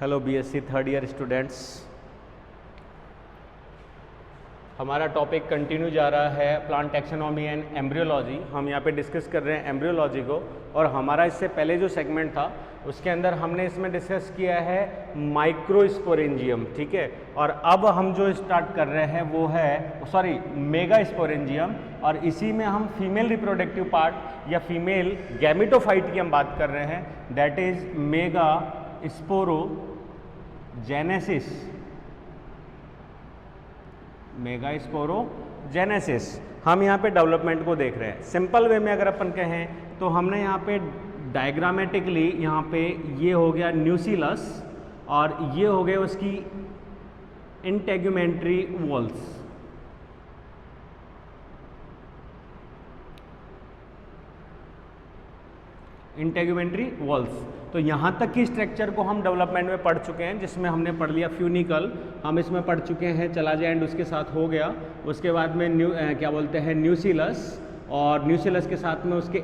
Hello BSc third year students, हमारा topic continue जा रहा है प्लांट टैक्सोनॉमी एंड एम्ब्रियोलॉजी। हम यहाँ पे डिस्कस कर रहे हैं एम्ब्रियोलॉजी को, और हमारा इससे पहले जो सेगमेंट था उसके अंदर हमने इसमें डिस्कस किया है माइक्रोस्पोरेंजियम, ठीक है। और अब हम जो स्टार्ट कर रहे हैं वो है मेगा स्पोरेंजियम, और इसी में हम फीमेल रिप्रोडक्टिव पार्ट या फीमेल गैमेटोफाइट की हम बात कर रहे हैं, that is mega sporogenesis. Mega sporogenesis हम यहाँ पे डेवलपमेंट को देख रहे हैं। सिंपल वे में अगर अपन कहें तो हमने यहाँ पे डायग्रामेटिकली यहाँ पे ये हो गया न्यूसिलस और ये हो गए उसकी इंटेगुमेंट्री वॉल्स। इंटेगुमेंट्री वॉल्स, तो यहाँ तक की स्ट्रक्चर को हम डेवलपमेंट में पढ़ चुके हैं, जिसमें हमने पढ़ लिया फ्यूनिकल, हम इसमें पढ़ चुके हैं, चला जाए एंड उसके साथ हो गया। उसके बाद में क्या बोलते हैं न्यूसिलस, और न्यूसिलस के साथ में उसके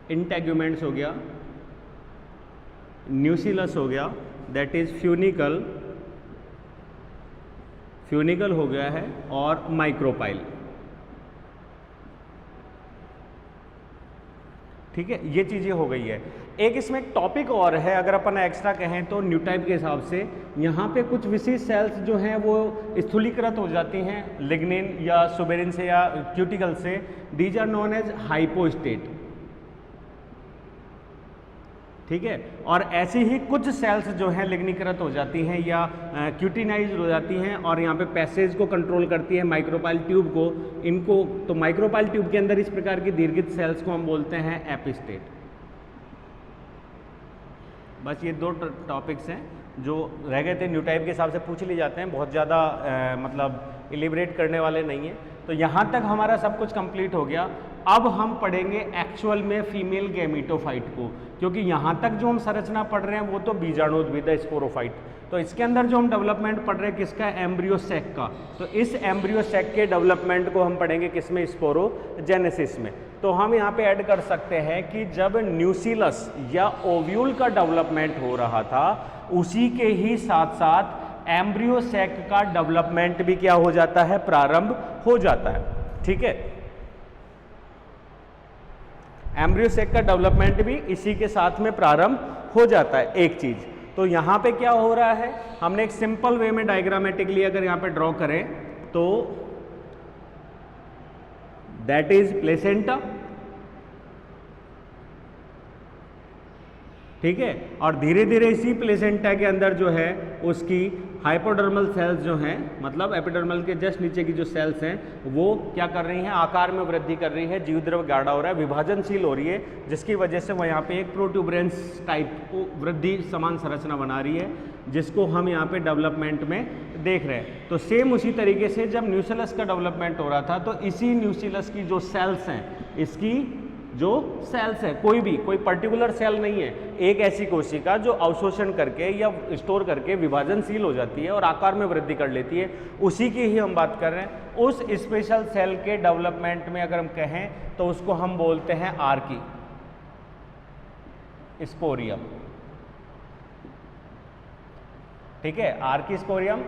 इंटेगुमेंट्स हो गया, न्यूसिलस हो गया, दैट इज फ्यूनिकल हो गया है, और माइक्रोपाइल, ठीक है। ये चीज़ें हो गई है। एक इसमें एक टॉपिक और है, अगर अपन एक्स्ट्रा कहें तो न्यू टाइप के हिसाब से यहाँ पे कुछ विशेष सेल्स जो हैं वो स्थूलीकृत हो जाती हैं लिग्निन या सुबेरिन से या क्यूटिकल से। दीज आर नोन एज हाइपोस्टेट, ठीक है। और ऐसी ही कुछ सेल्स जो हैं लिग्नीकृत हो जाती हैं या क्यूटिनाइज्ड हो जाती हैं, और यहाँ पे पैसेज को कंट्रोल करती है माइक्रोपाइल ट्यूब को, इनको। तो माइक्रोपाइल ट्यूब के अंदर इस प्रकार की दीर्घित सेल्स को हम बोलते हैं एपिस्टेट। बस ये दो टॉपिक्स हैं जो रह गए थे, न्यू टाइप के हिसाब से पूछ लिए जाते हैं, बहुत ज़्यादा मतलब इलिबरेट करने वाले नहीं है। तो यहाँ तक हमारा सब कुछ कंप्लीट हो गया। अब हम पढ़ेंगे एक्चुअल में फीमेल गैमेटोफाइट को, क्योंकि यहाँ तक जो हम संरचना पढ़ रहे हैं वो तो बीजाणुद्भिद स्पोरोफाइट। तो इसके अंदर जो हम डेवलपमेंट पढ़ रहे हैं किसका, एम्ब्रियोसेक का। तो इस एम्ब्रियोसेक के डेवलपमेंट को हम पढ़ेंगे किसमें, स्पोरोजेनेसिस में। तो हम यहाँ पे ऐड कर सकते हैं कि जब न्यूसिलस या ओव्यूल का डेवलपमेंट हो रहा था, उसी के ही साथ साथ एम्ब्रियोसेक का डेवलपमेंट भी क्या हो जाता है, प्रारंभ हो जाता है, ठीक है। एम्ब्रियोसेक का डेवलपमेंट भी इसी के साथ में प्रारंभ हो जाता है। एक चीज तो यहाँ पे क्या हो रहा है, हमने एक सिंपल वे में डायग्रामेटिकली अगर यहाँ पे ड्रॉ करें तो दैट इज प्लेसेंटा, ठीक है। और धीरे धीरे इसी प्लेसेंटा के अंदर जो है उसकी हाइपोडर्मल सेल्स जो हैं, मतलब एपिडर्मल के जस्ट नीचे की जो सेल्स हैं वो क्या कर रही हैं, आकार में वृद्धि कर रही है, जीवद्रव्य गाढ़ा हो रहा है, विभाजनशील हो रही है, जिसकी वजह से वह यहाँ पे एक प्रोट्यूबरेंस टाइप को वृद्धि समान संरचना बना रही है, जिसको हम यहाँ पे डेवलपमेंट में देख रहे हैं। तो सेम उसी तरीके से जब न्यूसिलस का डेवलपमेंट हो रहा था, तो इसी न्यूसिलस की जो सेल्स हैं, इसकी जो सेल्स है, कोई पर्टिकुलर सेल नहीं है, एक ऐसी कोशिका जो अवशोषण करके या स्टोर करके विभाजनशील हो जाती है और आकार में वृद्धि कर लेती है, उसी की ही हम बात कर रहे हैं। उस स्पेशल सेल के डेवलपमेंट में अगर हम कहें तो उसको हम बोलते हैं आर्की स्पोरियम, ठीक है। आर्की स्पोरियम,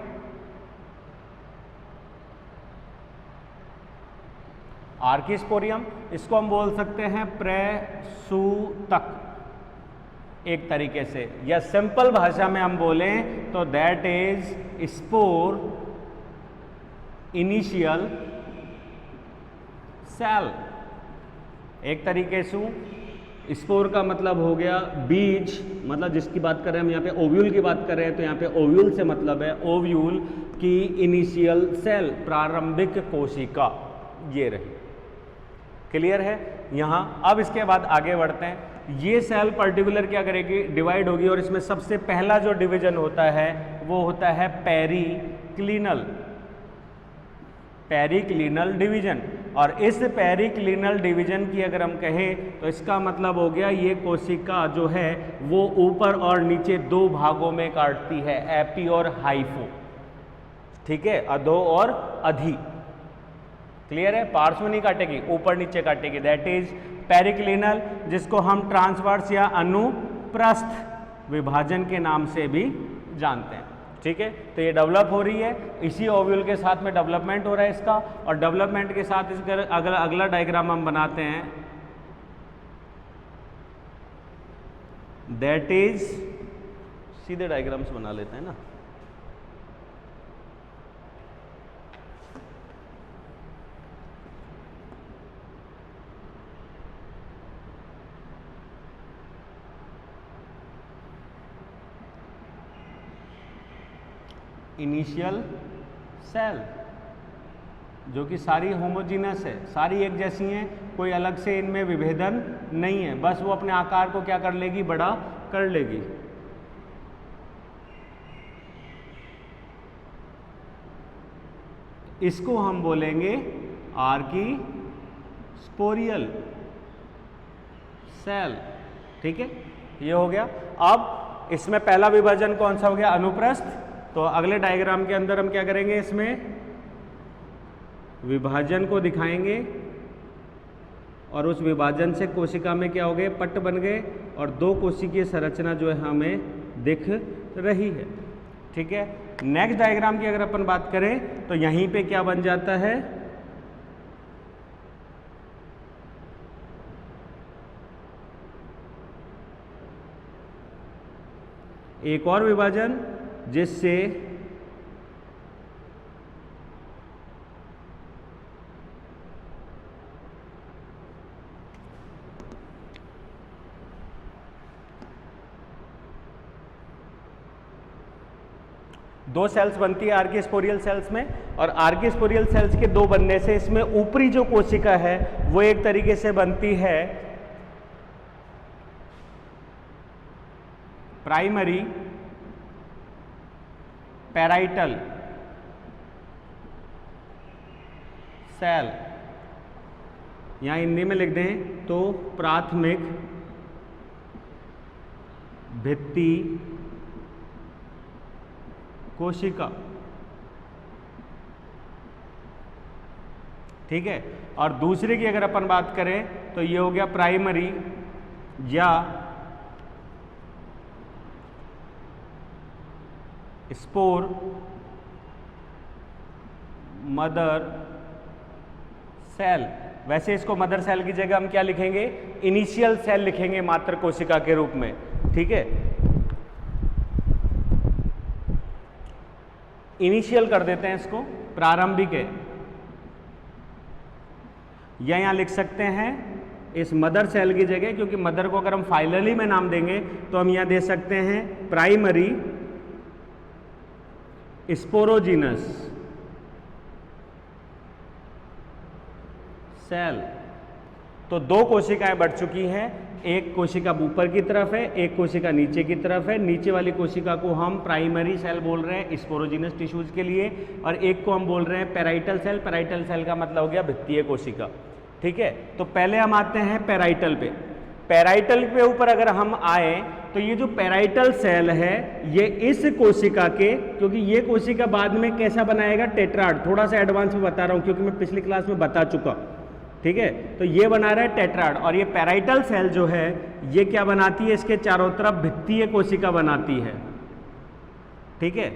आर्कीस्पोरियम, इसको हम बोल सकते हैं प्रसूतक एक तरीके से, या सिंपल भाषा में हम बोलें तो that is spore initial cell. एक तरीके से स्पोर का मतलब हो गया बीज, मतलब जिसकी बात कर रहे हैं हम यहाँ पे ओव्यूल की बात कर रहे हैं, तो यहाँ पे ओव्यूल से मतलब है ओव्यूल की इनिशियल सेल, प्रारंभिक कोशिका, ये रही। क्लियर है यहाँ। अब इसके बाद आगे बढ़ते हैं। ये सेल पर्टिकुलर क्या करेगी, डिवाइड होगी, और इसमें सबसे पहला जो डिवीजन होता है वो होता है पेरिक्लिनल डिवीजन। और इस पेरिक्लिनल डिवीजन की अगर हम कहें तो इसका मतलब हो गया ये कोशिका जो है वो ऊपर और नीचे दो भागों में काटती है, एपी और हाइफो, ठीक है, अधो और अधि। क्लियर है? पार्श्व नहीं काटेगी, ऊपर नीचे काटेगी, दैट इज पेरिक्लिनल, जिसको हम ट्रांसवर्स या अनुप्रस्थ विभाजन के नाम से भी जानते हैं। ठीक है, तो ये डेवलप हो रही है, इसी ओव्यूल के साथ में डेवलपमेंट हो रहा है इसका, और डेवलपमेंट के साथ इसका अगला डायग्राम हम बनाते हैं, दैट इज, सीधे डायग्राम्स बना लेते हैं ना। इनिशियल सेल जो कि सारी होमोजीनस है, सारी एक जैसी हैं, कोई अलग से इनमें विभेदन नहीं है, बस वो अपने आकार को क्या कर लेगी, बड़ा कर लेगी। इसको हम बोलेंगे आर्की स्पोरियल सेल। ठीक है, ये हो गया। अब इसमें पहला विभाजन कौन सा हो गया, अनुप्रस्थ। तो अगले डायग्राम के अंदर हम क्या करेंगे, इसमें विभाजन को दिखाएंगे, और उस विभाजन से कोशिका में क्या हो गए, पट्ट बन गए, और दो कोशिकीय संरचना जो है हमें दिख रही है। ठीक है, नेक्स्ट डायग्राम की अगर अपन बात करें तो यहीं पे क्या बन जाता है, एक और विभाजन जिससे दो सेल्स बनती है आर्कीस्पोरियल सेल्स में, और आर्कीस्पोरियल सेल्स के दो बनने से इसमें ऊपरी जो कोशिका है वो एक तरीके से बनती है प्राइमरी पैराइटल सेल, यहां हिंदी में लिख दें तो प्राथमिक भित्ति कोशिका। ठीक है, और दूसरे की अगर अपन बात करें तो ये हो गया प्राइमरी या स्पोर मदर सेल। वैसे इसको मदर सेल की जगह हम क्या लिखेंगे, इनिशियल सेल लिखेंगे मात्र कोशिका के रूप में। ठीक है, इनिशियल कर देते हैं इसको, प्रारंभिक है, या यहां लिख सकते हैं इस मदर सेल की जगह, क्योंकि मदर को अगर हम फाइनली में नाम देंगे तो हम यहां दे सकते हैं प्राइमरी स्पोरोजीनस सेल। तो दो कोशिकाएं बढ़ चुकी हैं, एक कोशिका ऊपर की तरफ है, एक कोशिका नीचे की तरफ है। नीचे वाली कोशिका को हम प्राइमरी सेल बोल रहे हैं स्पोरोजीनस टिश्यूज के लिए, और एक को हम बोल रहे हैं पैराइटल सेल। पैराइटल सेल का मतलब हो गया भित्तीय कोशिका। ठीक है, तो पहले हम आते हैं पैराइटल पे। पैराइटल पे ऊपर अगर हम आए तो ये जो पैराइटल सेल है ये इस कोशिका के, क्योंकि ये कोशिका बाद में कैसा बनाएगा, टेट्राड। थोड़ा सा एडवांस में बता रहा हूं क्योंकि मैं पिछली क्लास में बता चुका। ठीक है, तो ये बना रहा है टेट्राड, और ये पैराइटल सेल जो है ये क्या बनाती है, इसके चारों तरफ भित्तीय कोशिका बनाती है। ठीक है,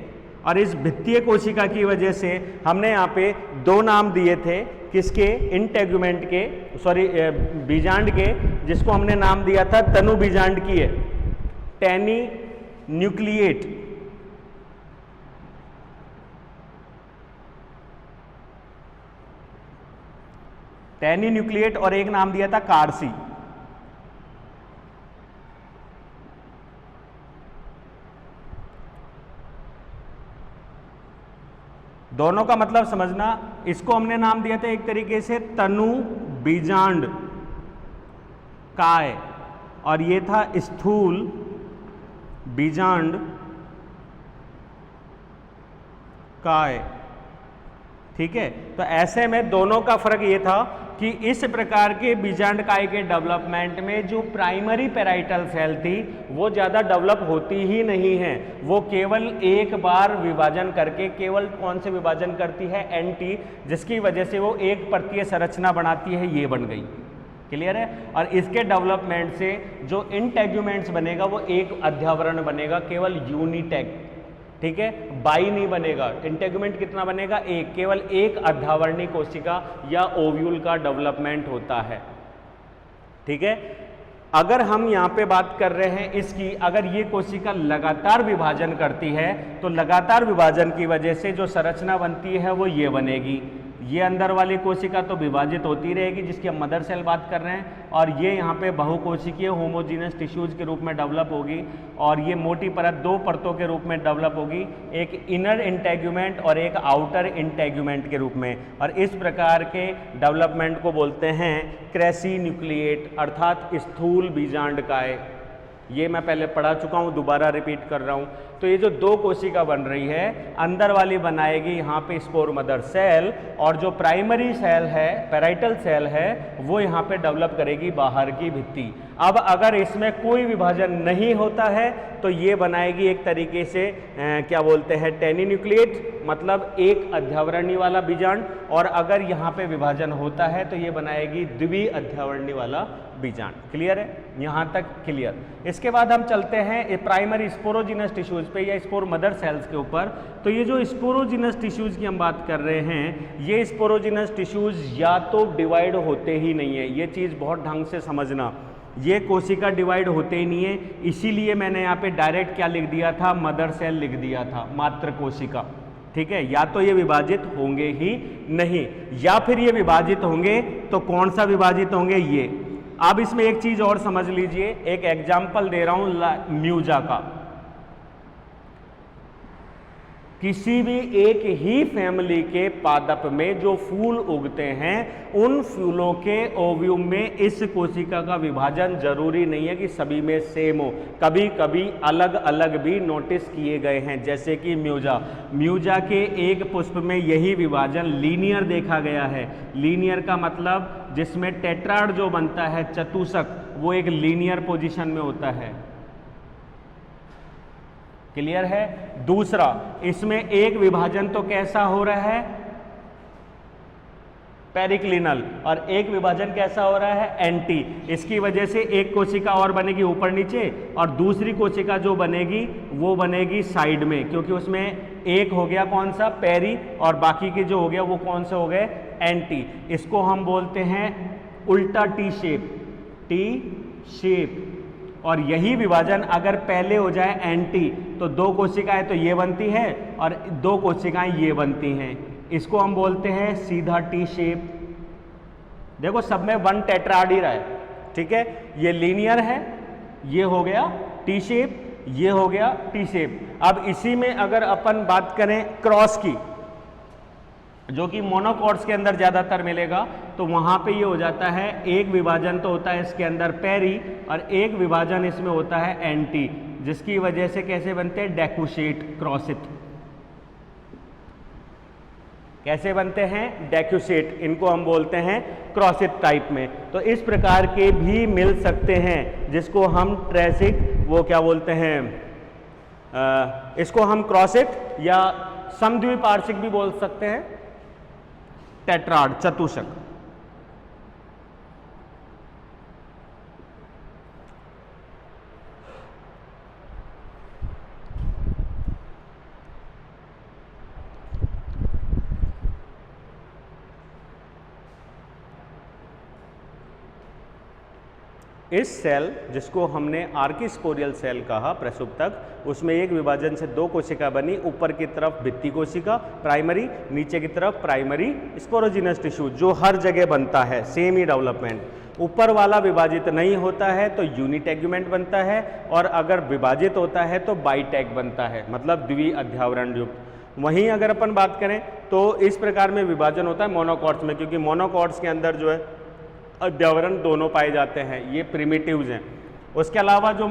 और इस भित्तीय कोशिका की वजह से हमने यहाँ पे दो नाम दिए थे, किसके, इंटेगुमेंट के, सॉरी बीजांड के, जिसको हमने नाम दिया था तनु बीजांड की है, टैनी न्यूक्लिएट। टैनी न्यूक्लिएट, और एक नाम दिया था कार्सी। दोनों का मतलब समझना, इसको हमने नाम दिया था एक तरीके से तनु बीजांड काय, और ये था स्थूल बीजांड काय। ठीक है। तो ऐसे में दोनों का फर्क ये था कि इस प्रकार के बीजांडकाय के डेवलपमेंट में जो प्राइमरी पेराइटल सेल थी वो ज़्यादा डेवलप होती ही नहीं है, वो केवल एक बार विभाजन करके केवल कौन से विभाजन करती है, एंटी, जिसकी वजह से वो एक परतीय संरचना बनाती है, ये बन गई। क्लियर है। और इसके डेवलपमेंट से जो इंटेग्यूमेंट्स बनेगा वो एक अध्यावरण बनेगा, केवल यूनिटैग, ठीक है, बाई नहीं बनेगा। इंटेग्यूमेंट कितना बनेगा, एक, केवल एक अध्यावरणीय कोशिका या ओव्यूल का डेवलपमेंट होता है। ठीक है। अगर हम यहाँ पे बात कर रहे हैं इसकी, अगर ये कोशिका लगातार विभाजन करती है तो लगातार विभाजन की वजह से जो संरचना बनती है वो ये बनेगी। ये अंदर वाली कोशिका तो विभाजित होती रहेगी जिसकी हम मदर सेल बात कर रहे हैं, और ये यहाँ पे बहुकोशिकीय होमोजीनस टिश्यूज के रूप में डेवलप होगी, और ये मोटी परत दो परतों के रूप में डेवलप होगी, एक इनर इंटेग्यूमेंट और एक आउटर इंटेग्यूमेंट के रूप में। और इस प्रकार के डेवलपमेंट को बोलते हैं क्रेसी न्यूक्लिएट, अर्थात स्थूल बीजांडकाय। ये मैं पहले पढ़ा चुका हूँ, दोबारा रिपीट कर रहा हूँ। तो ये जो दो कोशिका बन रही है, अंदर वाली बनाएगी यहाँ पे स्पोर मदर सेल, और जो प्राइमरी सेल है, पेराइटल सेल है, वो यहाँ पे डेवलप करेगी बाहर की भित्ति। अब अगर इसमें कोई विभाजन नहीं होता है तो ये बनाएगी एक तरीके से क्या बोलते हैं, टेनी न्यूक्लिएट, मतलब एक अध्यावरणीय वाला बीजांड, और अगर यहाँ पे विभाजन होता है तो ये बनाएगी द्वि अध्यावरणीय वाला बीजांड। क्लियर है, यहाँ तक क्लियर। इसके बाद हम चलते हैं प्राइमरी स्पोरोजिनस टिश्यूज पे या स्पोर मदर सेल्स के ऊपर। तो ये जो स्पोरोजिनस टिश्यूज की हम बात कर रहे हैं, ये स्पोरोजिनस टिश्यूज या तो डिवाइड होते ही नहीं है, ये चीज़ बहुत ढंग से समझना, ये कोशिका डिवाइड होते ही नहीं है, इसीलिए मैंने यहाँ पे डायरेक्ट क्या लिख दिया था, मदर सेल लिख दिया था, मात्र कोशिका। ठीक है, या तो ये विभाजित होंगे ही नहीं, या फिर ये विभाजित होंगे तो कौन सा विभाजित होंगे, ये। अब इसमें एक चीज और समझ लीजिए, एक एग्जाम्पल दे रहा हूं म्यूजा का। किसी भी एक ही फैमिली के पादप में जो फूल उगते हैं, उन फूलों के ओव्यूम में इस कोशिका का विभाजन जरूरी नहीं है कि सभी में सेम हो, कभी कभी अलग अलग भी नोटिस किए गए हैं, जैसे कि म्यूजा के एक पुष्प में यही विभाजन लीनियर देखा गया है। लीनियर का मतलब जिसमें टेट्राड जो बनता है, चतुष्क, वो एक लीनियर पोजीशन में होता है। क्लियर है। दूसरा, इसमें एक विभाजन तो कैसा हो रहा है, पेरिक्लिनल, और एक विभाजन कैसा हो रहा है, एंटी। इसकी वजह से एक कोशिका और बनेगी ऊपर नीचे, और दूसरी कोशिका जो बनेगी वो बनेगी साइड में, क्योंकि उसमें एक हो गया कौन सा, पेरी, और बाकी के जो हो गया वो कौन से हो गए, एंटी। इसको हम बोलते हैं उल्टा टी शेप, टी शेप। और यही विभाजन अगर पहले हो जाए एंटी, तो दो कोशिकाएं तो ये बनती है और दो कोशिकाएं ये बनती हैं, इसको हम बोलते हैं सीधा टी शेप। देखो सब में वन टेट्राड ही रहा है, ठीक है, ये लीनियर है, ये हो गया टी शेप, ये हो गया टी शेप। अब इसी में अगर अपन बात करें क्रॉस की, जो कि मोनोकॉट्स के अंदर ज्यादातर मिलेगा, तो वहां पे ये हो जाता है, एक विभाजन तो होता है इसके अंदर पेरी, और एक विभाजन इसमें होता है एंटी, जिसकी वजह से कैसे बनते हैं, डेक्यूसेट, क्रॉसित। कैसे बनते हैं, डेक्यूसेट, इनको हम बोलते हैं क्रॉसित टाइप में। तो इस प्रकार के भी मिल सकते हैं, जिसको हम ट्रेसिक, वो क्या बोलते हैं, इसको हम क्रॉसित या समद्विपार्श्विक भी बोल सकते हैं, टेट्राड, चतुष्क। इस सेल, जिसको हमने आर्किस्पोरियल सेल कहा, प्रसुप्तक, उसमें एक विभाजन से दो कोशिका बनी, ऊपर की तरफ भित्ति कोशिका प्राइमरी, नीचे की तरफ प्राइमरी स्पोरोजिनस टिश्यू, जो हर जगह बनता है, सेम ही डेवलपमेंट। ऊपर वाला विभाजित नहीं होता है तो यूनिटेग्यूमेंट बनता है, और अगर विभाजित होता है तो बाइटैग बनता है, मतलब द्वि अध्यावरण युक्त। वहीं अगर अपन बात करें तो इस प्रकार में विभाजन होता है मोनोकॉट्स में, क्योंकि मोनोकॉट्स के अंदर जो है अध्यावरण दोनों पाए जाते हैं, ये प्रिमिटिव्स हैं। उसके अलावा जो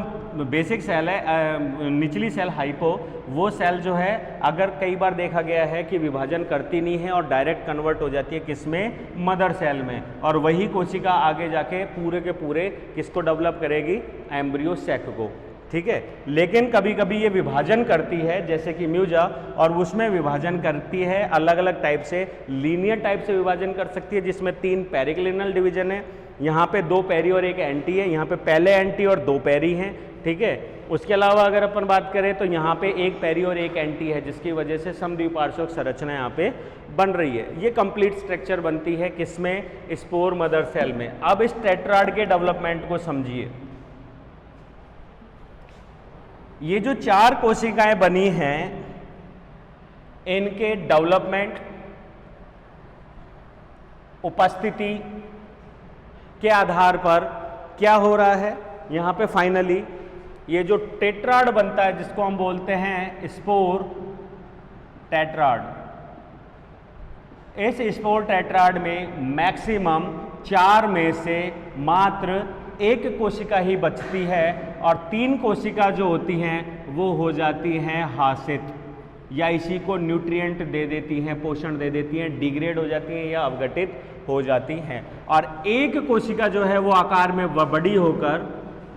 बेसिक सेल है, निचली सेल हाइपो, वो सेल जो है अगर कई बार देखा गया है कि विभाजन करती नहीं है और डायरेक्ट कन्वर्ट हो जाती है किसमें, मदर सेल में, और वही कोशिका आगे जाके पूरे के पूरे किसको डेवलप करेगी, एम्ब्रियो सैक को। ठीक है, लेकिन कभी कभी ये विभाजन करती है जैसे कि म्यूजा, और उसमें विभाजन करती है अलग अलग टाइप से, लीनियर टाइप से विभाजन कर सकती है जिसमें 3 पेरिक्लिनल डिवीजन है, यहाँ पे 2 पेरी और 1 एंटी है, यहाँ पे पहले एंटी और 2 पेरी हैं। ठीक है, उसके अलावा अगर अपन बात करें तो यहाँ पे 1 पेरी और 1 एंटी है, जिसकी वजह से समद्विपार्श्विक संरचना यहाँ पे बन रही है। ये कंप्लीट स्ट्रक्चर बनती है किसमें, स्पोर मदर सेल में। अब इस टेट्राड के डेवलपमेंट को समझिए। ये जो 4 कोशिकाएं बनी हैं, इनके डेवलपमेंट, उपस्थिति के आधार पर क्या हो रहा है, यहाँ पे फाइनली ये जो टेट्राड बनता है जिसको हम बोलते हैं स्पोर टेट्राड, इस स्पोर टेट्राड में मैक्सिमम 4 में से मात्र 1 कोशिका ही बचती है, और 3 कोशिका जो होती हैं वो हो जाती हैं हासित, या इसी को न्यूट्रिएंट दे देती हैं, पोषण दे देती हैं, डिग्रेड हो जाती हैं या अवघटित हो जाती हैं। और 1 कोशिका जो है वो आकार में बड़ी होकर,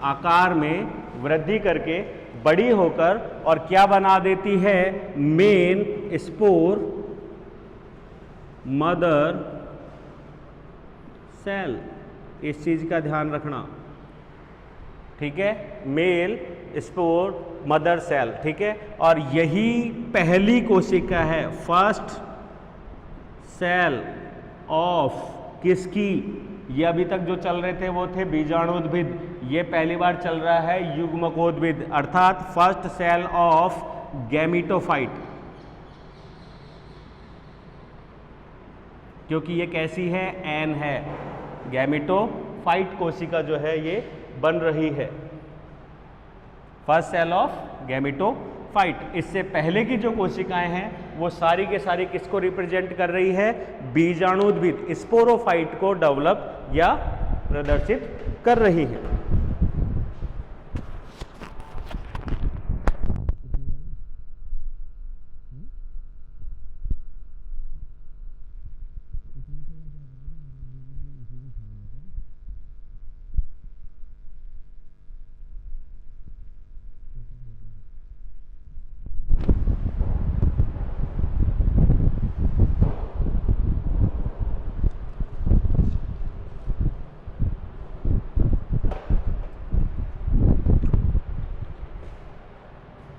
आकार में वृद्धि करके बड़ी होकर और क्या बना देती है, मेन स्पोर मदर सेल। इस चीज का ध्यान रखना। ठीक है, मेल स्पोर मदर सेल। ठीक है, और यही पहली कोशिका है, फर्स्ट सेल ऑफ किसकी, ये अभी तक जो चल रहे थे वो थे बीजाणुद्भिद, ये पहली बार चल रहा है युग्मकोद्भिद, अर्थात फर्स्ट सेल ऑफ गैमीटोफाइट, क्योंकि ये कैसी है, एन है, गैमीटोफाइट कोशिका जो है ये बन रही है, फर्स्ट सेल ऑफ गैमीटोफाइट। इससे पहले की जो कोशिकाएं हैं वो सारी के सारी किसको रिप्रेजेंट कर रही है, बीजाणुद्भिद, स्पोरोफाइट को डेवलप या प्रदर्शित कर रही है।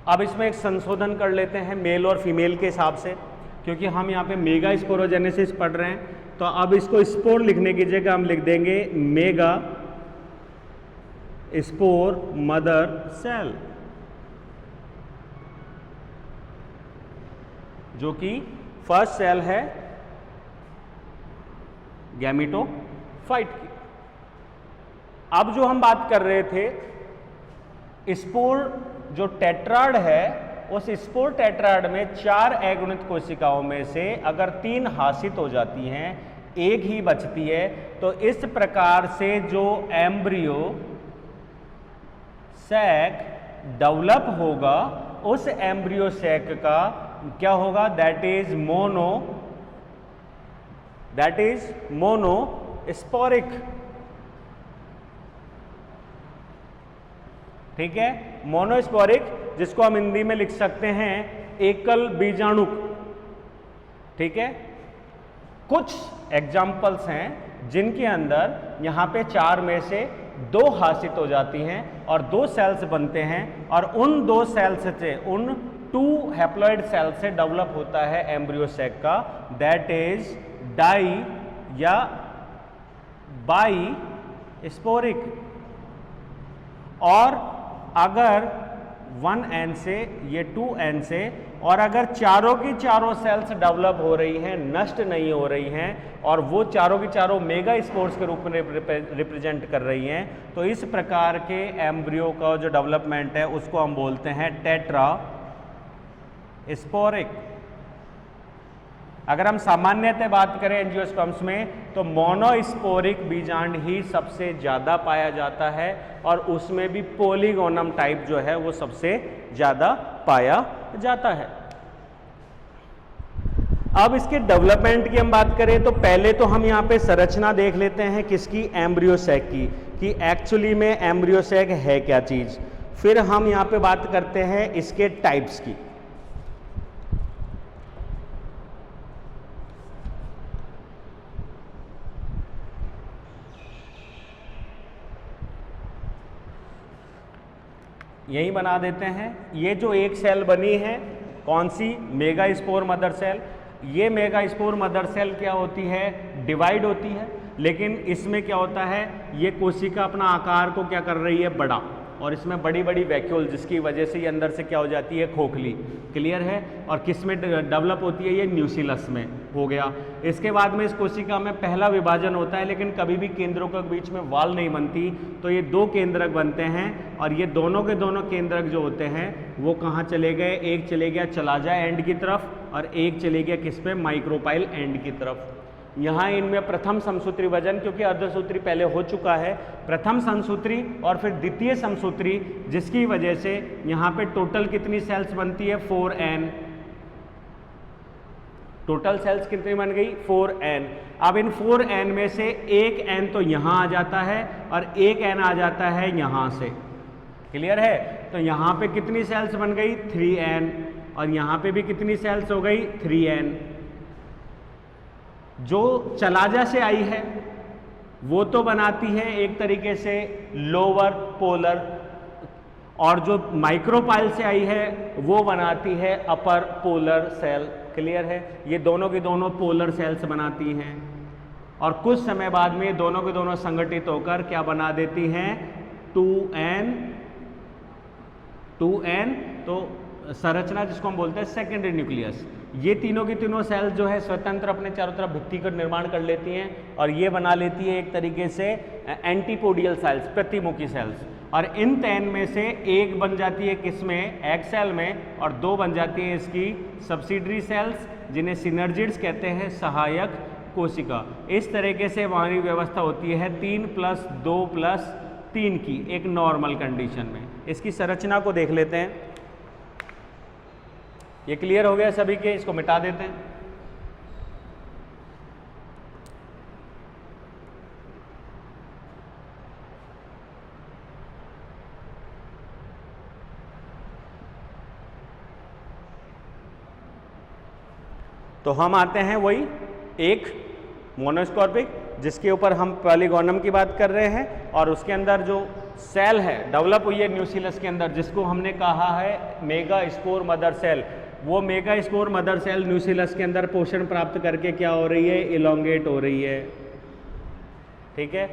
अब इसमें एक संशोधन कर लेते हैं मेल और फीमेल के हिसाब से, क्योंकि हम यहाँ पे मेगा स्पोरोजेनेसिस पढ़ रहे हैं, तो अब इसको स्पोर लिखने की जगह हम लिख देंगे मेगा स्पोर मदर सेल, जो कि फर्स्ट सेल है गैमीटोफाइट की। अब जो हम बात कर रहे थे, स्पोर जो टेट्राड है, उस स्पोर टेट्राड में 4 अगुणित कोशिकाओं में से अगर 3 हासित हो जाती हैं, 1 ही बचती है, तो इस प्रकार से जो एम्ब्रियो सैक डेवलप होगा, उस एम्ब्रियो सैक का क्या होगा, दैट इज मोनोस्पोरिक। ठीक है, मोनोस्पोरिक, जिसको हम हिंदी में लिख सकते हैं एकल बीजाणुक। ठीक है, कुछ एग्जाम्पल्स हैं जिनके अंदर यहाँ पे 4 में से 2 हासित हो जाती हैं और 2 सेल्स बनते हैं, और उन 2 सेल्स से, उन 2 हैप्लॉइड सेल से डेवलप होता है एम्ब्रियो सैक का, दैट इज डाई या बाई स्पोरिक। और अगर 1n से, ये 2n से, और अगर चारों की चारों सेल्स डेवलप हो रही हैं, नष्ट नहीं हो रही हैं, और वो चारों की चारों मेगा स्पोर्स के रूप में रिप्रेजेंट कर रही हैं, तो इस प्रकार के एम्ब्रियो का जो डेवलपमेंट है उसको हम बोलते हैं टेट्रा स्पोरिक। अगर हम सामान्यतः बात करें एंजियोस्पर्म्स में तो मोनोस्पोरिक बीजांड ही सबसे ज़्यादा पाया जाता है और उसमें भी पोलीगोनम टाइप जो है वो सबसे ज़्यादा पाया जाता है। अब इसके डेवलपमेंट की हम बात करें तो पहले तो हम यहाँ पे संरचना देख लेते हैं किसकी, एम्ब्रियो सैक की, कि एक्चुअली में एम्ब्रियो सैक है क्या चीज़। फिर हम यहाँ पे बात करते हैं इसके टाइप्स की। यही बना देते हैं। ये जो एक सेल बनी है कौन सी, मेगा स्पोर मदर सेल। ये मेगा स्पोर मदर सेल क्या होती है, डिवाइड होती है, लेकिन इसमें क्या होता है, ये कोशिका अपना आकार को क्या कर रही है, बड़ा, और इसमें बड़ी बड़ी वैक्यूल जिसकी वजह से ये अंदर से क्या हो जाती है, खोखली। क्लियर है। और किस में डेवलप होती है, ये न्यूसिलस में हो गया। इसके बाद में इस कोशिका में पहला विभाजन होता है, लेकिन कभी भी केंद्रों के बीच में वाल नहीं बनती, तो ये दो केंद्रक बनते हैं और ये दोनों के दोनों केंद्रक जो होते हैं वो कहाँ चले गए, एक चले गया चलाजा एंड की तरफ और एक चले गया किस पे, माइक्रोपाइल एंड की तरफ। यहाँ इनमें प्रथम समसूत्री वजन, क्योंकि अर्धसूत्री पहले हो चुका है, प्रथम समसूत्री और फिर द्वितीय समसूत्री, जिसकी वजह से यहाँ पे टोटल कितनी सेल्स बनती है, 4n। टोटल सेल्स कितनी बन गई, 4n। अब इन 4n में से एक n तो यहाँ आ जाता है और एक n आ जाता है यहाँ से। क्लियर है। तो यहाँ पे कितनी सेल्स बन गई, 3n, और यहाँ पे भी कितनी सेल्स हो गई, 3n। जो चलाजा से आई है वो तो बनाती है एक तरीके से लोअर पोलर, और जो माइक्रोपाइल से आई है वो बनाती है अपर पोलर सेल। क्लियर है। ये दोनों की दोनों पोलर सेल्स बनाती हैं और कुछ समय बाद में दोनों के दोनों संगठित होकर क्या बना देती हैं, 2n। तो संरचना जिसको हम बोलते हैं सेकेंडरी न्यूक्लियस। ये तीनों की तीनों सेल्स जो है स्वतंत्र अपने चारों तरफ भित्ति का निर्माण कर लेती हैं और ये बना लेती है एक तरीके से एंटीपोडियल सेल्स, प्रतिमुखी सेल्स। और इन 10 में से एक बन जाती है किसमें, एग सेल में, और दो बन जाती है इसकी सब्सिडरी सेल्स, जिन्हें सिनर्जिड्स कहते हैं, सहायक कोशिका। इस तरीके से हमारी व्यवस्था होती है 3+2+3 की एक नॉर्मल कंडीशन में। इसकी संरचना को देख लेते हैं। ये क्लियर हो गया सभी के, इसको मिटा देते हैं। तो हम आते हैं वही एक मोनोस्कॉर्पिक, जिसके ऊपर हम पॉलीगोनम की बात कर रहे हैं, और उसके अंदर जो सेल है डेवलप हुई है न्यूसिलस के अंदर, जिसको हमने कहा है मेगा स्पोर मदर सेल। वो megaspore mother cell nucellus के अंदर पोषण प्राप्त करके क्या हो रही है, इलोंगेट हो रही है। ठीक है।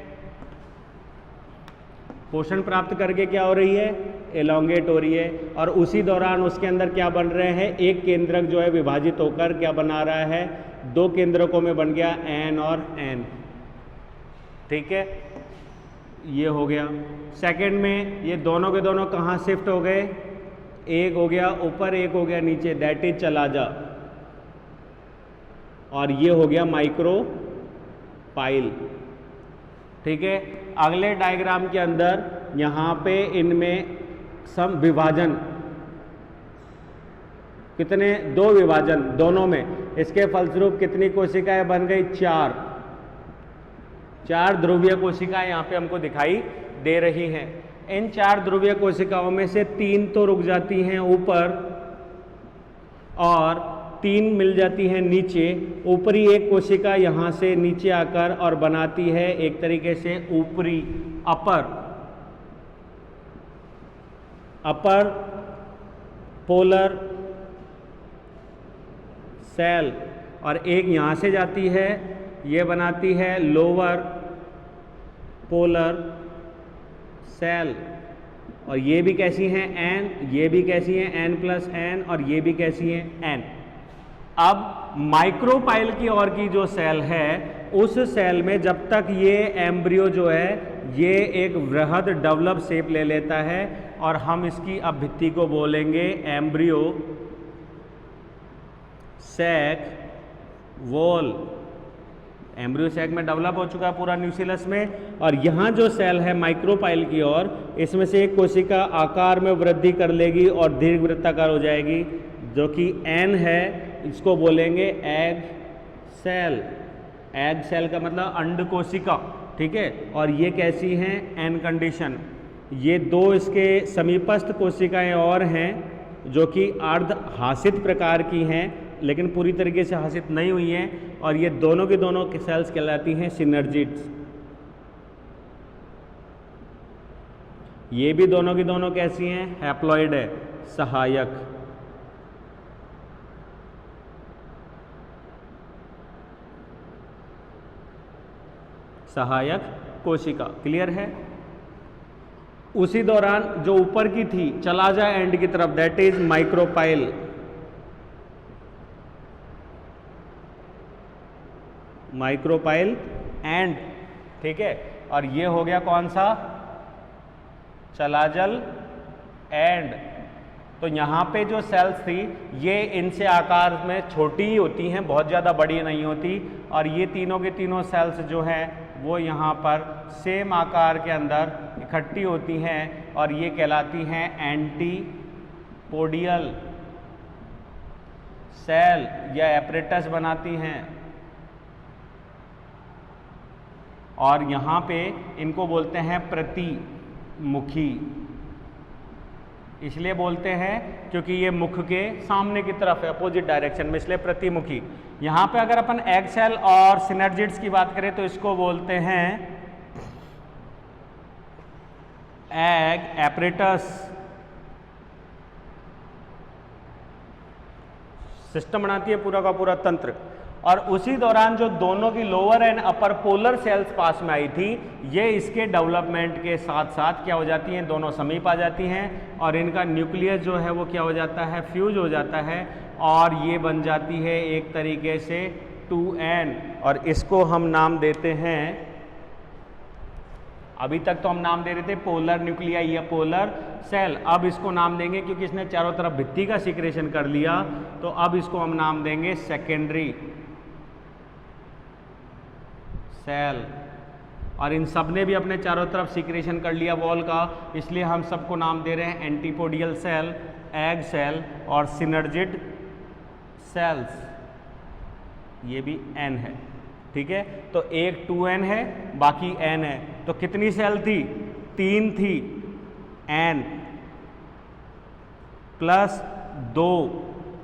पोषण प्राप्त करके क्या हो रही है, एलोंगेट हो रही है, और उसी दौरान उसके अंदर क्या बन रहे हैं, एक केंद्रक जो है विभाजित होकर क्या बना रहा है, दो केंद्रकों में बन गया n और n। ठीक है। ये हो गया। सेकंड में ये दोनों के दोनों कहाँ शिफ्ट हो गए, एक हो गया ऊपर, एक हो गया नीचे, दैट इज चलाजा, और ये हो गया माइक्रोपाइल। ठीक है। अगले डायग्राम के अंदर यहाँ पे इनमें सम विभाजन, कितने, दो विभाजन दोनों में, इसके फलस्वरूप कितनी कोशिकाएं बन गई, 4 ध्रुवीय कोशिकाएं यहाँ पे हमको दिखाई दे रही हैं। इन 4 ध्रुवीय कोशिकाओं में से 3 तो रुक जाती हैं ऊपर और 3 मिल जाती हैं नीचे। ऊपरी एक कोशिका यहाँ से नीचे आकर और बनाती है एक तरीके से ऊपरी अपर पोलर सेल, और एक यहाँ से जाती है, ये बनाती है लोअर पोलर सेल, और ये भी कैसी हैं, n, ये भी कैसी हैं, n+n, और ये भी कैसी हैं, n। अब माइक्रोपाइल की ओर की जो सेल है, उस सेल में जब तक ये एम्ब्रियो जो है ये एक वृहद डेवलप शेप ले लेता है, और हम इसकी अब भित्ति को बोलेंगे embryo sac wall embryo sac में डेवलप हो चुका है पूरा न्यूक्लियस में। और यहाँ जो सेल है माइक्रोपाइल की ओर, इसमें से एक कोशिका आकार में वृद्धि कर लेगी और दीर्घवृत्ताकार हो जाएगी, जो कि एन है, इसको बोलेंगे एग सेल। एग सेल का मतलब अंड कोशिका, ठीक है। और ये कैसी हैं, एन कंडीशन। ये दो इसके समीपस्थ कोशिकाएं और हैं जो कि अर्ध हासित प्रकार की हैं, लेकिन पूरी तरीके से हासित नहीं हुई हैं, और ये दोनों की दोनों सेल्स कहलाती हैं सिनर्जिड्स। ये भी दोनों की दोनों कैसी हैं, हैप्लॉइड है, सहायक। सहायक कोशिका, क्लियर है। उसी दौरान जो ऊपर की थी चला जाए एंड की तरफ, that is micropyle. Micropyle and, ठीक है। और ये हो गया कौन सा, चलाजल एंड। तो यहाँ पे जो सेल्स थी ये इनसे आकार में छोटी ही होती हैं, बहुत ज़्यादा बड़ी नहीं होती। और ये तीनों के तीनों सेल्स जो हैं वो यहाँ पर सेम आकार के अंदर इकट्ठी होती हैं, और ये कहलाती हैं एंटीपोडियल सेल या एपरेटस बनाती हैं। और यहाँ पे इनको बोलते हैं प्रतिमुखी, इसलिए बोलते हैं क्योंकि ये मुख के सामने की तरफ है, अपोजिट डायरेक्शन में, इसलिए प्रतिमुखी। यहाँ पे अगर अपन एग सेल और सिनर्जिड्स की बात करें तो इसको बोलते हैं एग एपरेटस। सिस्टम बनाती है पूरा का पूरा तंत्र। और उसी दौरान जो दोनों की lower and upper polar cells पास में आई थी, ये इसके डेवलपमेंट के साथ साथ क्या हो जाती हैं, दोनों समीप आ जाती हैं, और इनका न्यूक्लियस जो है वो क्या हो जाता है, फ्यूज हो जाता है, और ये बन जाती है एक तरीके से 2n। और इसको हम नाम देते हैं, अभी तक तो हम नाम दे रहे थे पोलर न्यूक्लियाई या पोलर सेल, अब इसको नाम देंगे क्योंकि इसने चारों तरफ भित्ति का सिक्रेशन कर लिया, तो अब इसको हम नाम देंगे सेकेंडरी सेल। और इन सब ने भी अपने चारों तरफ सिक्रेशन कर लिया वॉल का, इसलिए हम सबको नाम दे रहे हैं एंटीपोडियल सेल, एग सेल और सिनर्जिड सेल्स। ये भी n है, ठीक है। तो एक 2n है, बाकी n है। तो कितनी सेल थी, 3 थी, n plus 2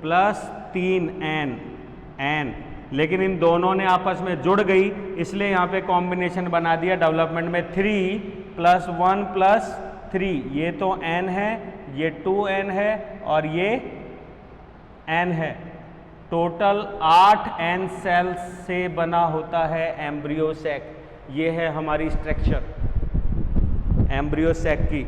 plus 3n, n। लेकिन इन दोनों ने आपस में जुड़ गई, इसलिए यहाँ पे कॉम्बिनेशन बना दिया डेवलपमेंट में 3 + 1 + 3। ये तो n है, ये 2n है, और ये n है। टोटल 8n सेल्स से बना होता है एम्ब्रियो सैक। ये है हमारी स्ट्रक्चर एम्ब्रियो सैक की।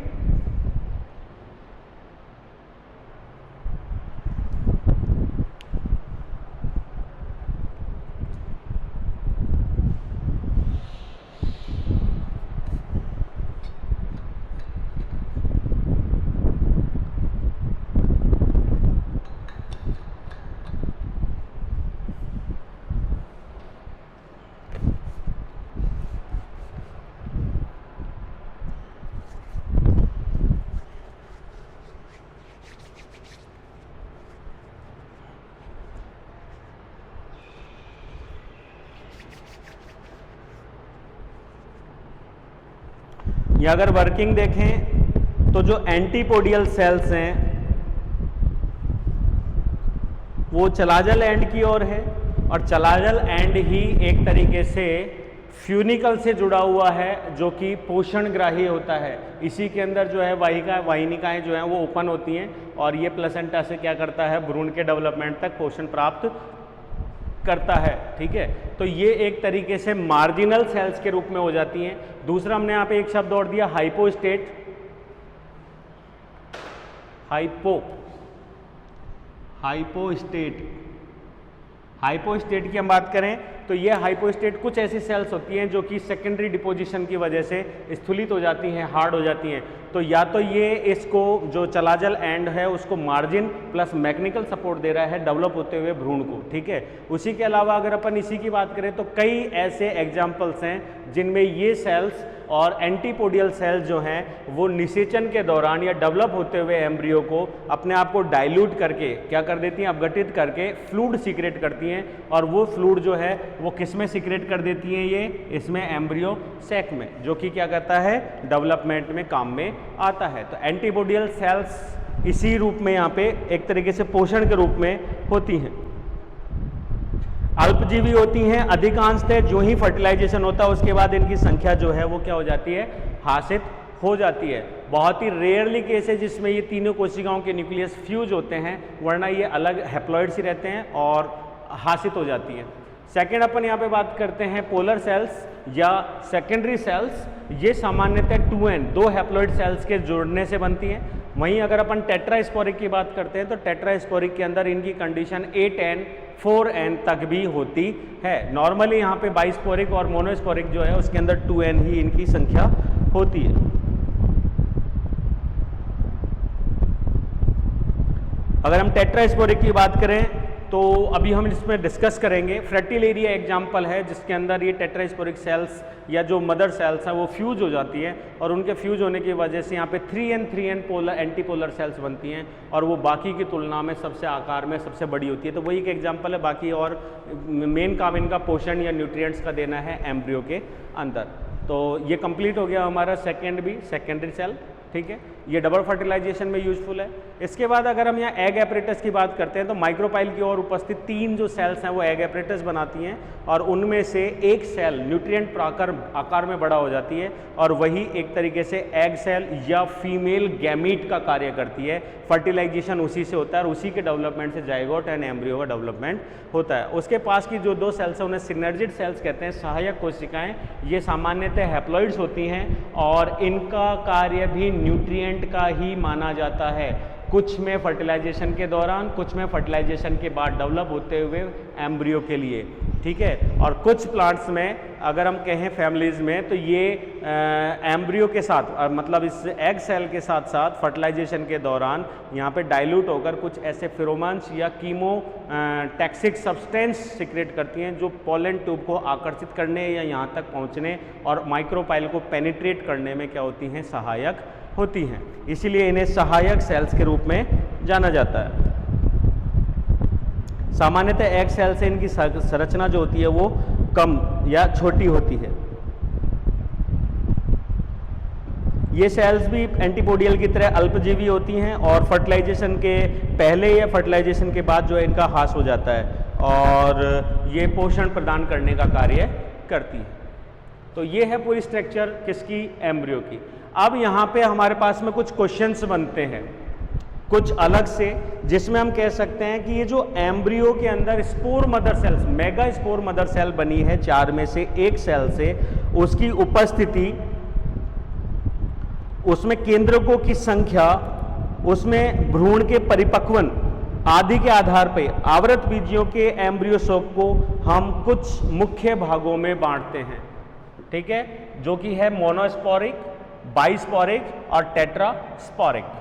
या अगर वर्किंग देखें तो जो एंटीपोडियल सेल्स हैं वो चलाजल एंड की ओर है, और चलाजल एंड ही एक तरीके से फ्यूनिकल से जुड़ा हुआ है, जो कि पोषणग्राही होता है। इसी के अंदर जो है वाहिनिकाएं जो हैं वो ओपन होती हैं, और ये प्लेसेंटा से क्या करता है, भ्रूण के डेवलपमेंट तक पोषण प्राप्त करता है, ठीक है। तो ये एक तरीके से मार्जिनल सेल्स के रूप में हो जाती हैं। दूसरा हमने यहाँ पे एक शब्द और दिया, हाइपोस्टेट। हाइपोस्टेट हाइपोस्टेट की हम बात करें तो ये हाइपोस्टेट कुछ ऐसी सेल्स होती हैं जो कि सेकेंडरी डिपोजिशन की वजह से स्थूलित हो जाती हैं, हार्ड हो जाती हैं। तो या तो ये इसको जो चलाजल एंड है उसको मार्जिन प्लस मैकेनिकल सपोर्ट दे रहा है डेवलप होते हुए भ्रूण को, ठीक है। उसी के अलावा अगर अपन इसी की बात करें तो कई ऐसे एग्जाम्पल्स हैं जिनमें ये सेल्स और एंटीपोडियल सेल्स जो हैं वो निषेचन के दौरान या डेवलप होते हुए एम्ब्रियो को अपने आप को डाइल्यूट करके क्या कर देती हैं, अपघटित करके फ्लूइड सीक्रेट करती हैं। और वो फ्लूइड जो है वो किस में सीक्रेट कर देती हैं, ये इसमें एम्ब्रियो सैक में, जो कि क्या करता है, डेवलपमेंट में काम में आता है। तो एंटीपोडियल सेल्स इसी रूप में यहाँ पे एक तरीके से पोषण के रूप में होती हैं। अल्पजीवी होती हैं अधिकांशतः, जो ही फर्टिलाइजेशन होता है उसके बाद इनकी संख्या जो है वो क्या हो जाती है, हासिल हो जाती है। बहुत ही रेयरली केस है जिसमें ये तीनों कोशिकाओं के न्यूक्लियस फ्यूज होते हैं, वरना ये अलग हैप्लॉइड्स ही रहते हैं और हासिल हो जाती है। सेकेंड अपन यहाँ पे बात करते हैं पोलर सेल्स या सेकेंडरी सेल्स। ये सामान्यतः 2n, 2 हैप्लॉइड सेल्स के जुड़ने से बनती हैं। वहीं अगर अपन टेट्रास्पोरिक की बात करते हैं तो टेट्रास्पोरिक के अंदर इनकी कंडीशन 8n 4n तक भी होती है। नॉर्मली यहाँ पे बाइस्पोरिक और मोनोस्पोरिक जो है उसके अंदर 2n ही इनकी संख्या होती है। अगर हम टेट्रास्पोरिक की बात करें तो अभी हम इसमें डिस्कस करेंगे। फ्रेटिलेरिया एग्जाम्पल है जिसके अंदर ये टेट्रास्पोरिक सेल्स या जो मदर सेल्स हैं वो फ्यूज हो जाती हैं और उनके फ्यूज होने की वजह से यहाँ पे 3n पोलर एंटीपोलर सेल्स बनती हैं और वो बाकी की तुलना में सबसे आकार में सबसे बड़ी होती है। तो वही एक एग्जाम्पल है, बाकी और मेन काम इनका पोषण या न्यूट्रिएंट्स का देना है एम्ब्रियो के अंदर। तो ये कंप्लीट हो गया हमारा सेकेंडरी सेल, ठीक है। ये डबल फर्टिलाइजेशन में यूजफुल है। इसके बाद अगर हम यहाँ एग एपरेटस की बात करते हैं तो माइक्रोपाइल की ओर उपस्थित 3 जो सेल्स हैं वो एग एपरेटस बनाती हैं और उनमें से एक सेल न्यूट्रिएंट पाकर आकार में बड़ा हो जाती है और वही एक तरीके से एग सेल या फीमेल गैमीट का कार्य करती है। फर्टिलाइजेशन उसी से होता है और उसी के डेवलपमेंट से जाइगोट एंड एम्ब्रियो का डेवलपमेंट होता है। उसके पास की जो 2 सेल्स हैं उन्हें सिनर्जिड सेल्स कहते हैं, सहायक कोशिकाएं। ये सामान्यतः हैप्लॉइड्स होती हैं और इनका कार्य भी न्यूट्रिएंट का ही माना जाता है। कुछ में फर्टिलाइजेशन के दौरान, कुछ में फर्टिलाइजेशन के बाद डेवलप होते हुए एम्ब्रियो के लिए, ठीक है। और कुछ प्लांट्स में अगर हम कहें फैमिलीज में तो ये एम्ब्रियो के साथ मतलब इस एग सेल के साथ साथ फर्टिलाइजेशन के दौरान यहाँ पे डाइल्यूट होकर कुछ ऐसे फेरोमोन्स या कीमो टैक्सिक सब्सटेंस सिक्रेट करती हैं जो पोलन ट्यूब को आकर्षित करने या यहाँ तक पहुँचने और माइक्रोपाइल को पेनिट्रेट करने में क्या होती हैं, सहायक होती हैं। इसीलिए इन्हें सहायक सेल्स के रूप में जाना जाता है। सामान्यतः एग सेल से इनकी संरचना जो होती है वो कम या छोटी होती है। ये सेल्स भी एंटीपोडियल की तरह अल्पजीवी होती हैं और फर्टिलाइजेशन के पहले या फर्टिलाइजेशन के बाद जो है इनका ह्रास हो जाता है और ये पोषण प्रदान करने का कार्य करती है। तो ये है पूरी स्ट्रक्चर किसकी, एम्ब्रियो की। अब यहाँ पे हमारे पास में कुछ क्वेश्चंस बनते हैं कुछ अलग से, जिसमें हम कह सकते हैं कि ये जो एम्ब्रियो के अंदर spore mother cells, megaspore mother cell बनी है 4 में से एक सेल से, उसकी उपस्थिति, उसमें केंद्रकों की संख्या, उसमें भ्रूण के परिपक्वन आदि के आधार पर आवृत बीजियों के एम्ब्रियो शोक को हम कुछ मुख्य भागों में बांटते हैं, ठीक है, जो कि है मोनोस्पोरिक, बाइस्पोरिक और tetrasporic.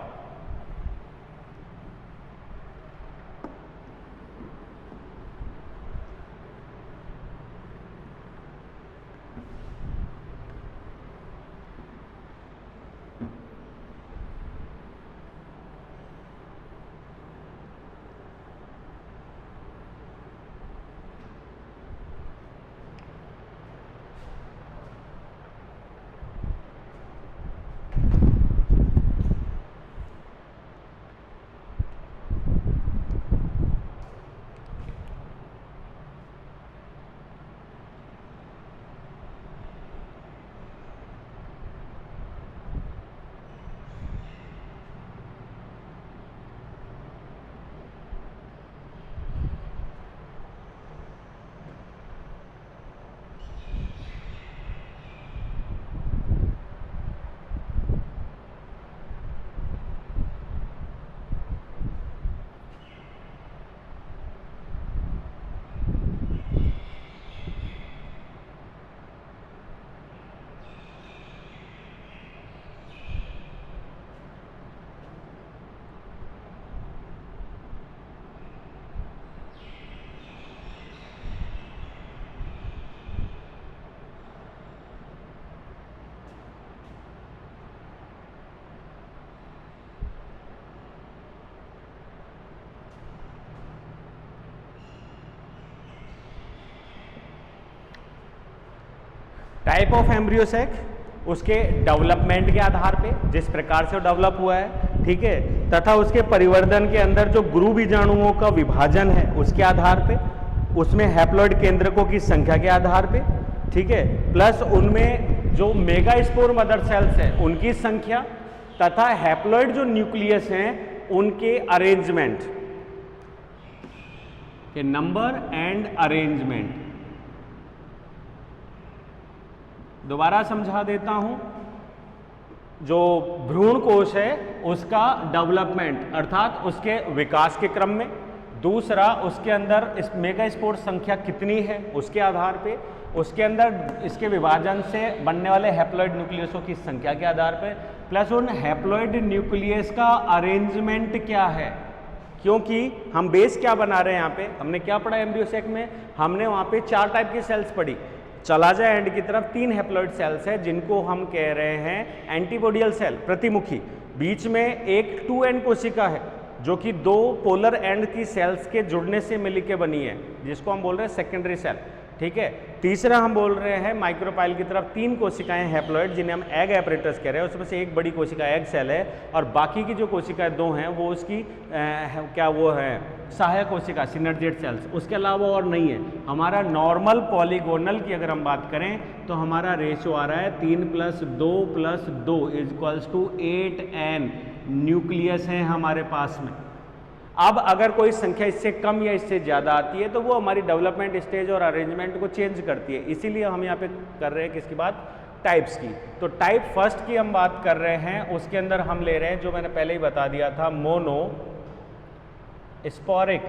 Type of embryo sac, उसके डेवलपमेंट के आधार पे, जिस प्रकार से डेवलप हुआ है, ठीक है, तथा उसके परिवर्धन के अंदर जो गुरु बीजाणुओं का विभाजन है उसके आधार पे, उसमें हैप्लॉइड केंद्रकों की संख्या के आधार पे, ठीक है, प्लस उनमें जो मेगास्पोर मदर सेल्स है उनकी संख्या, तथा हैप्लॉइड जो न्यूक्लियस हैं उनके अरेंजमेंट के नंबर एंड अरेंजमेंट। दोबारा समझा देता हूं, जो भ्रूण कोश है उसका डेवलपमेंट अर्थात उसके विकास के क्रम में, दूसरा उसके अंदर इस मेगास्पोर संख्या कितनी है उसके आधार पे, उसके अंदर इसके विभाजन से बनने वाले हैप्लॉइड न्यूक्लियसों की संख्या के आधार पे, प्लस उन हैप्लॉइड न्यूक्लियस का अरेंजमेंट क्या है, क्योंकि हम बेस क्या बना रहे हैं यहाँ पे, हमने क्या पढ़ा एम्ब्रियो सैक में, हमने वहाँ पे 4 टाइप की सेल्स पढ़ी। चला जाए एंड की तरफ, 3 हैप्लॉइड सेल्स है जिनको हम कह रहे हैं एंटीपोडियल सेल, प्रतिमुखी। बीच में एक 2 एंड कोशिका है जो कि 2 पोलर एंड की सेल्स के जुड़ने से मिलकर बनी है, जिसको हम बोल रहे हैं सेकेंडरी सेल, ठीक है। तीसरा हम बोल रहे हैं माइक्रोपाइल की तरफ 3 कोशिकाएं हैप्लॉइड जिन्हें हम एग एपरेटस कह रहे हैं, उसमें से एक बड़ी कोशिका एग सेल है और बाकी की जो कोशिकाएं 2 हैं वो उसकी क्या वो है सहायक कोशिका सिनर्जेट सेल्स, उसके अलावा और नहीं है। हमारा नॉर्मल पॉलीगोनल की अगर हम बात करें तो हमारा रेशो आ रहा है 3 + 2 + 2 = 8n न्यूक्लियस हैं हमारे पास में। अब अगर कोई संख्या इससे कम या इससे ज़्यादा आती है तो वो हमारी डेवलपमेंट स्टेज और अरेंजमेंट को चेंज करती है, इसीलिए हम यहाँ पे कर रहे हैं किसकी बात, टाइप्स की। तो टाइप फर्स्ट की हम बात कर रहे हैं, उसके अंदर हम ले रहे हैं जो मैंने पहले ही बता दिया था, monosporic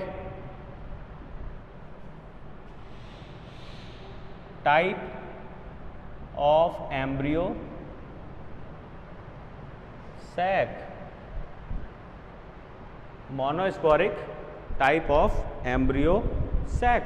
type of embryo sac, monosporic type of embryo sac.